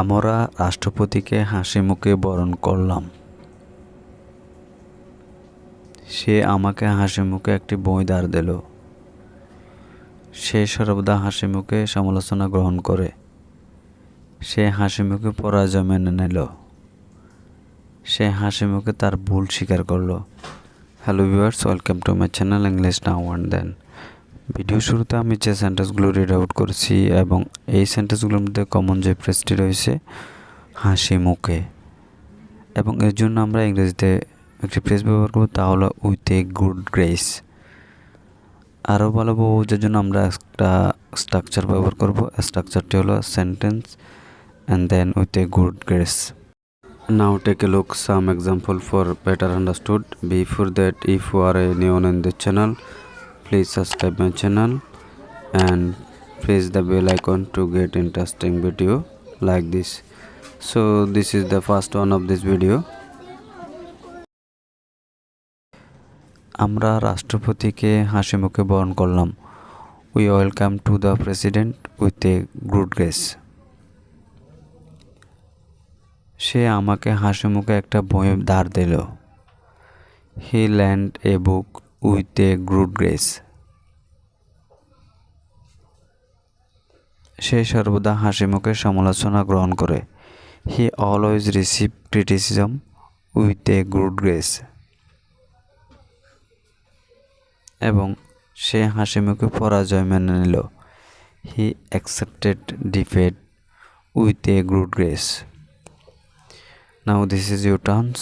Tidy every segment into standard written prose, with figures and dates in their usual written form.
আমরা রাষ্ট্রপতিকে হাসিমুখে বরণ করলাম। সে আমাকে হাসিমুখে একটি বই ধার দিল। সে সর্বদা হাসিমুখে সমালোচনা গ্রহণ করে। সে হাসিমুখে পরাজয় মেনে নিল। সে হাসিমুখে তার ভুল স্বীকার করলো। Hello viewers, welcome to my channel English now and then. Video শুরুতে আমি যে সেন্টেন্সগুলো রিড আউট করেছি এবং এই সেন্টেন্সগুলোর মধ্যে কমন যে ফ্রেজটি রয়েছে হাসি মুখে, এবং এর জন্য আমরা ইংরেজিতে একটি ফ্রেজ ব্যবহার করব, তা হলো উইথ এ গুড গ্রেস। আরও ভালো বোঝার জন্য আমরা একটা স্ট্রাকচার ব্যবহার করব। স্ট্রাকচারটি হলো sentence and then with a good grace. Now take a look some example for better understood. Before that, if you are a new in the channel, please subscribe my channel and press the bell icon to get interesting video like this. So this is the first one of this video. আমরা রাষ্ট্রপতিকে হাসিমুখে বরণ করলাম। We welcome to the president with a good grace. সে আমাকে হাসিমুখে একটা বই ধার দিল। He lent a book with a good grace. সে সর্বদা হাসিমুখে সমালোচনা গ্রহণ করে। He always received criticism with a good grace. এবং সে হাসিমুখে পরাজয় মেনে নিল। He accepted defeat with a good grace. Now this is your turns.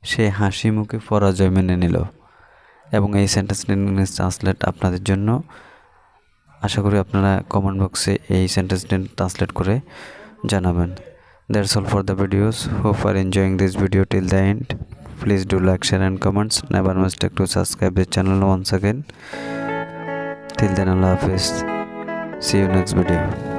সে হাসি মুখে পরাজয় মেনে নিল, এবং এই সেন্টেন্সটি ইংলিশ ট্রান্সলেট আপনাদের জন্য। আশা করি আপনারা কমেন্ট বক্সে এই সেন্টেন্সটি ট্রান্সলেট করে জানাবেন। That's all for the videos. Hope you are enjoying this video till the end. Please do like, share and comments. Never mistake to subscribe the channel once again. Till then, Allah Hafiz. See you next video.